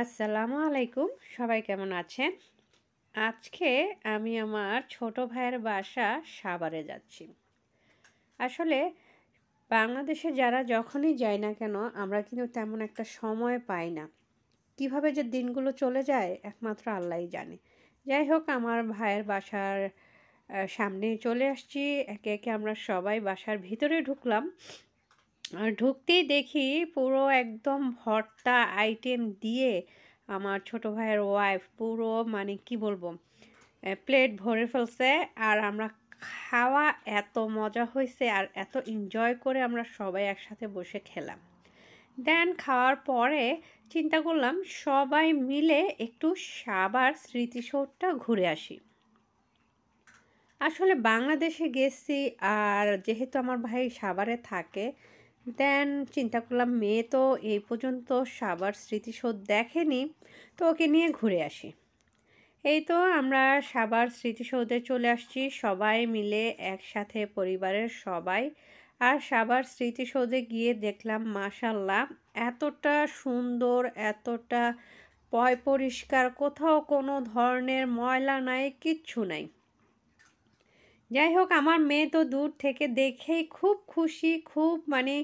আসসালামু আলাইকুম। সবাই কেমন আছেন? আজকে আমি আমার ছোট ভাইয়ের বাসা সাভারে যাচ্ছি। আসলে বাংলাদেশে যারা যখনই যাই না কেন আমরা কিন্তু তেমন একটা সময় পাই না। কিভাবে যে দিনগুলো চলে যায় একমাত্র আল্লাহই জানে। যাই হোক আমার ভাইয়ের বাসার সামনেই চলে আসছি। একে, একে আমরা সবাই বাসার ভিতরে ঢুকলাম। আর ঢুকতেই দেখি পুরো একদম ভর্তা আইটেম দিয়ে আমার ছোট ভাইয়ের ওয়াইফ পুরো মানে কি বলবো প্লেট ভরে ফেলছে। আর আমরা খাওয়া এত মজা হয়েছে আর এত এনজয় করে আমরা সবাই একসাথে বসে খেলাম। দেন খাওয়ার পরে চিন্তা করলাম সবাই মিলে একটু সাভার স্মৃতিসৌধটা ঘুরে আসি। আসলে বাংলাদেশে গেছি আর যেহেতু আমার ভাই সাভারে থাকে, দেন চিন্তা করলাম মেয়ে তো এই পর্যন্ত সাভার স্মৃতিসৌধ দেখেনি, তো ওকে নিয়ে ঘুরে আসি। এই তো আমরা সাভার স্মৃতিসৌধে চলে আসছি সবাই মিলে একসাথে পরিবারের সবাই। আর সাভার স্মৃতিসৌধে গিয়ে দেখলাম মাশাল্লাহ এতটা সুন্দর, এতটা পরিষ্কার, কোথাও কোনো ধরনের ময়লা নাই, কিচ্ছু নাই। যাই হোক আমার মেয়ে তো দূর থেকে দেখেই খুব খুশি, খুব মানে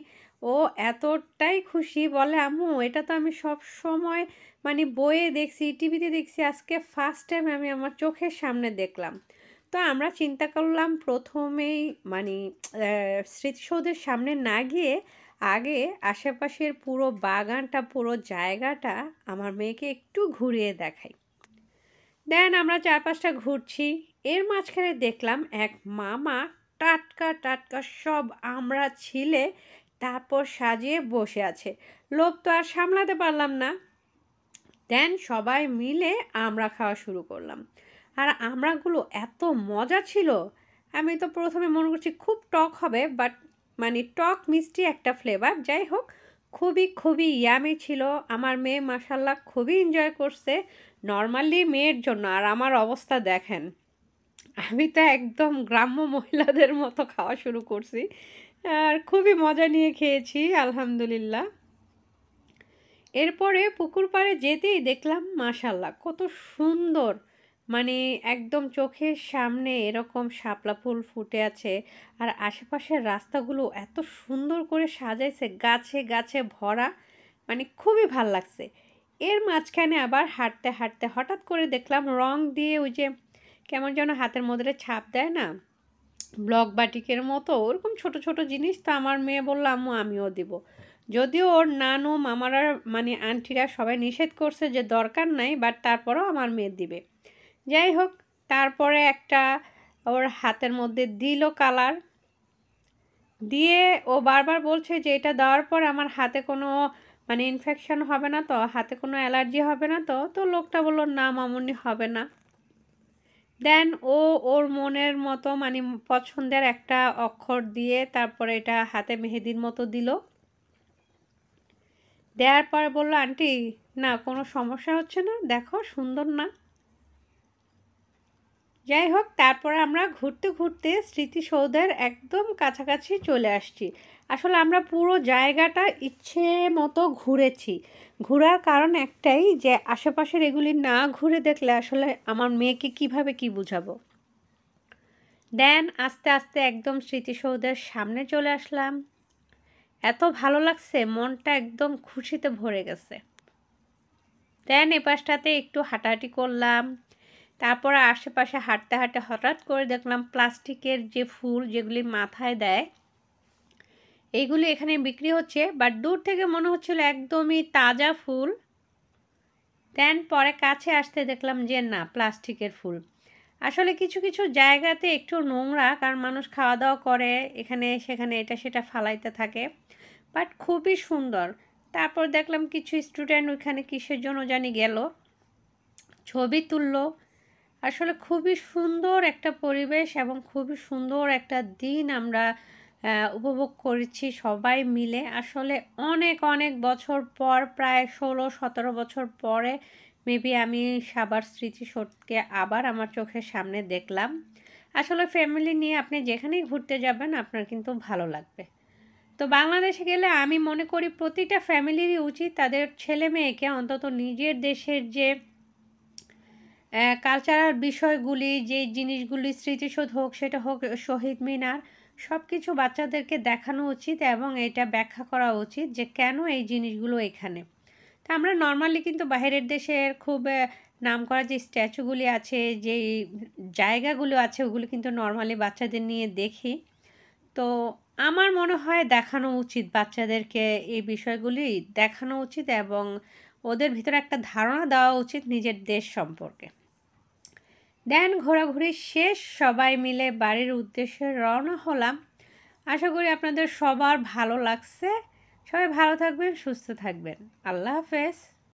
ও এতটাই খুশি বলে, আম্মু এটা তো আমি সব সময় মানে বইয়ে দেখছি, টিভিতে দেখছি, আজকে ফার্স্ট টাইম আমি আমার চোখের সামনে দেখলাম। তো আমরা চিন্তা করলাম প্রথমেই মানে স্মৃতিসৌধের সামনে না গিয়ে আগে আশেপাশের পুরো বাগানটা, পুরো জায়গাটা আমার মেয়েকে একটু ঘুরিয়ে দেখাই। দেন আমরা চারপাশটা ঘুরছি। এর মাঝখানে দেখলাম এক মামা টাটকা টাটকা সব আমরা ছিলে তারপর সাজিয়ে বসে আছে। লোভ তো আর সামলাতে পারলাম না। দেন সবাই মিলে আমরা খাওয়া শুরু করলাম। আর আমড়াগুলো এত মজা ছিল, আমি তো প্রথমে মনে করছি খুব টক হবে, বাট মানে টক মিষ্টি একটা ফ্লেভার। যাই হোক খুবই খুবই ইয়ামি ছিল। আমার মেয়ে মাসাল্লাহ খুবই এনজয় করছে। নর্মালি মেয়ের জন্য আর আমার অবস্থা দেখেন, আমি তো একদম গ্রাম্য মহিলাদের মতো খাওয়া শুরু করছি। আর খুবই মজা নিয়ে খেয়েছি আলহামদুলিল্লাহ। এরপরে পুকুর পাড়ে যেতেই দেখলাম মাশাল্লাহ কত সুন্দর, মানে একদম চোখের সামনে এরকম শাপলা ফুল ফুটে আছে। আর আশেপাশের রাস্তাগুলো এত সুন্দর করে সাজাইছে, গাছে গাছে ভরা, মানে খুবই ভাল লাগছে। এর মাঝখানে আবার হাঁটতে হাঁটতে হঠাৎ করে দেখলাম রং দিয়ে ওই যে কেমন যেন হাতের মধ্যে ছাপ দেয় না, ব্লক বাটিকের মতো ওরকম ছোট ছোট জিনিস। তো আমার মেয়ে বলল আম্মু আমিও দিব। যদিও ওর নানু মামারা মানে আন্টিরা সবাই নিষেধ করছে যে দরকার নাই, বাট তারপরেও আমার মেয়ে দিবে। যাই হোক তারপরে একটা ওর হাতের মধ্যে দিল কালার দিয়ে, ও বারবার বলছে যে এটা দেওয়ার পর আমার হাতে কোনো মানে ইনফেকশন হবে না তো, হাতে কোনো অ্যালার্জি হবে না তো। তো লোকটা বলল না মামুনি হবে না। দেন ও ওর মনের মতো মানে পছন্দের একটা অক্ষর দিয়ে তারপরে এটা হাতে মেহেদির মতো দিল। দেওয়ার পর বলল আন্টি না কোনো সমস্যা হচ্ছে না, দেখো সুন্দর না। যাই হোক তারপরে আমরা ঘুরতে ঘুরতে স্মৃতিসৌধের একদম কাছাকাছি চলে আসছি। আসলে আমরা পুরো জায়গাটা ইচ্ছে মতো ঘুরেছি। ঘোরার কারণ একটাই যে আশেপাশের এগুলি না ঘুরে দেখলে আসলে আমার মেয়েকে কিভাবে কি বুঝাবো। দেন আস্তে আস্তে একদম স্মৃতিসৌধের সামনে চলে আসলাম। এত ভালো লাগছে, মনটা একদম খুশিতে ভরে গেছে। দেন এ পাশটাতে একটু হাঁটাহাঁটি করলাম। তারপর আশেপাশে হাঁটতে হাঁটতে হঠাৎ করে দেখলাম প্লাস্টিকের যে ফুল যেগুলি মাথায় দেয়, এইগুলি এখানে বিক্রি হচ্ছে, বাট দূর থেকে মনে হচ্ছিল একদমই তাজা ফুল। দেন পরে কাছে আসতে দেখলাম যে না, প্লাস্টিকের ফুল। আসলে কিছু কিছু জায়গাতে একটু নোংরা, কারণ মানুষ খাওয়া দাওয়া করে এখানে সেখানে এটা সেটা ফালাইতে থাকে, বাট খুবই সুন্দর। তারপর দেখলাম কিছু স্টুডেন্ট ওইখানে কিসের জন্য জানি গেল, ছবি তুললো। আসলে খুবই সুন্দর একটা পরিবেশ এবং খুবই সুন্দর একটা দিন আমরা উপভোগ করেছি সবাই মিলে। আসলে অনেক অনেক বছর পর, প্রায় 16-17 বছর পরে মেবি আমি সাভার স্মৃতিসৌধকে আবার আমার চোখের সামনে দেখলাম। আসলে ফ্যামিলি নিয়ে আপনি যেখানেই ঘুরতে যাবেন আপনার কিন্তু ভালো লাগবে। তো বাংলাদেশে গেলে আমি মনে করি প্রতিটা ফ্যামিলিরই উচিত তাদের ছেলে মেয়েকে অন্তত নিজের দেশের যে কালচারাল বিষয়গুলি, যে জিনিসগুলি স্মৃতিসৌধ হোক, সেটা হোক শহীদ মিনার, সব কিছু বাচ্চাদেরকে দেখানো উচিত এবং এটা ব্যাখ্যা করা উচিত যে কেন এই জিনিসগুলো এখানে। তা আমরা নর্মালি কিন্তু বাইরের দেশের খুব নামকরা যে স্ট্যাচুগুলি আছে, যেই জায়গাগুলো আছে, ওগুলো কিন্তু নর্মালি বাচ্চাদের নিয়ে দেখি। তো আমার মনে হয় দেখানো উচিত বাচ্চাদেরকে, এই বিষয়গুলি দেখানো উচিত এবং ওদের ভিতরে একটা ধারণা দেওয়া উচিত নিজের দেশ সম্পর্কে। দেন ঘোরাঘুরি শেষ, সবাই মিলে বাড়ির উদ্দেশ্যে রওনা হলাম। আশা করি আপনাদের সবার ভালো লাগছে। সবাই ভালো থাকবেন, সুস্থ থাকবেন। আল্লাহ হাফেজ।